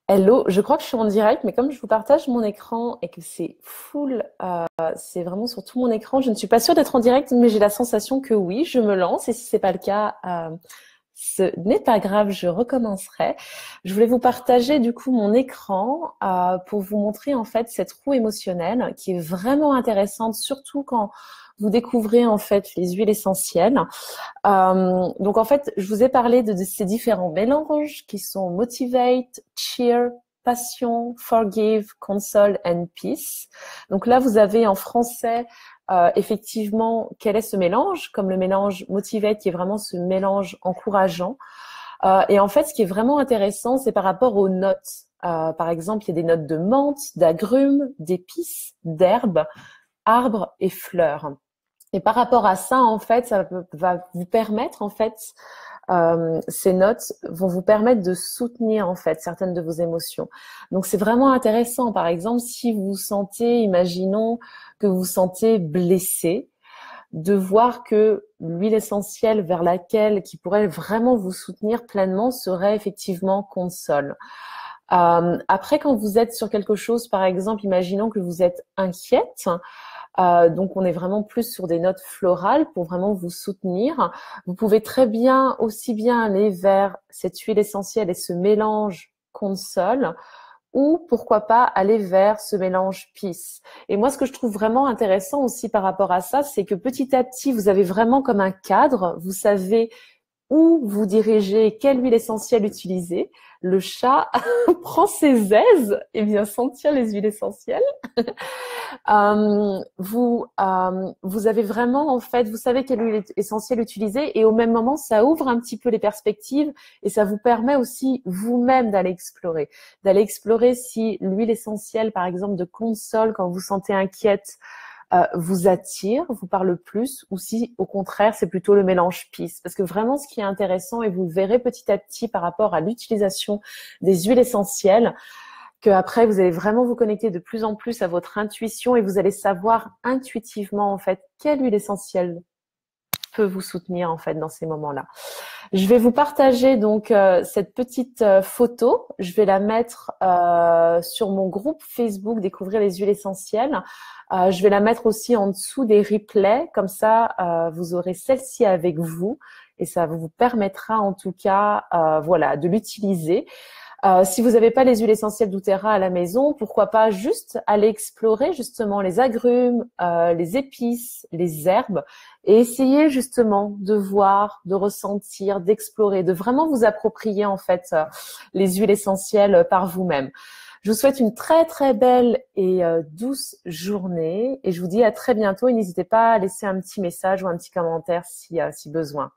Hello, je crois que je suis en direct, mais comme je vous partage mon écran et que c'est full, c'est vraiment sur tout mon écran, je ne suis pas sûre d'être en direct, mais j'ai la sensation que oui, je me lance. Et si c'est pas le cas, ce n'est pas grave, je recommencerai. Je voulais vous partager du coup mon écran pour vous montrer en fait cette roue émotionnelle qui est vraiment intéressante, surtout quand vous découvrez en fait les huiles essentielles. Donc en fait, je vous ai parlé de ces différents mélanges qui sont Motivate, Cheer, Passion, Forgive, Console and Peace. Donc là, vous avez en français effectivement quel est ce mélange, comme le mélange Motivate qui est vraiment ce mélange encourageant. Et en fait, ce qui est vraiment intéressant, c'est par rapport aux notes. Par exemple, il y a des notes de menthe, d'agrumes, d'épices, d'herbes, arbres et fleurs. Et par rapport à ça, en fait, va vous permettre, en fait, ces notes vont vous permettre de soutenir, en fait, certaines de vos émotions. Donc, c'est vraiment intéressant. Par exemple, si vous vous sentez, imaginons que vous vous sentez blessé, de voir que l'huile essentielle vers laquelle, qui pourrait vraiment vous soutenir pleinement, serait effectivement console. Après, quand vous êtes sur quelque chose, par exemple, imaginons que vous êtes inquiète, donc on est vraiment plus sur des notes florales pour vraiment vous soutenir. Vous pouvez très bien aussi bien aller vers cette huile essentielle et ce mélange console ou pourquoi pas aller vers ce mélange peace. Et moi, ce que je trouve vraiment intéressant aussi par rapport à ça, c'est que petit à petit, vous avez vraiment comme un cadre, vous savez où vous dirigez, quelle huile essentielle utiliser. Le chat prend ses aises et vient sentir les huiles essentielles. Vous avez vraiment, en fait, vous savez quelle huile essentielle utiliser et au même moment, ça ouvre un petit peu les perspectives et ça vous permet aussi vous-même d'aller explorer si l'huile essentielle, par exemple, de console, quand vous vous sentez inquiète, vous attire, vous parle plus, ou si au contraire c'est plutôt le mélange peace. Parce que vraiment ce qui est intéressant, et vous le verrez petit à petit par rapport à l'utilisation des huiles essentielles, que après vous allez vraiment vous connecter de plus en plus à votre intuition et vous allez savoir intuitivement en fait quelle huile essentielle peut vous soutenir en fait dans ces moments-là. Je vais vous partager donc cette petite photo. Je vais la mettre sur mon groupe Facebook Découvrir les huiles essentielles. Je vais la mettre aussi en dessous des replays. Comme ça, vous aurez celle-ci avec vous et ça vous permettra en tout cas voilà, de l'utiliser. Si vous n'avez pas les huiles essentielles d'Outera à la maison, pourquoi pas juste aller explorer justement les agrumes, les épices, les herbes et essayer justement de voir, de ressentir, d'explorer, de vraiment vous approprier en fait les huiles essentielles par vous-même. Je vous souhaite une très très belle et douce journée et je vous dis à très bientôt et n'hésitez pas à laisser un petit message ou un petit commentaire si besoin.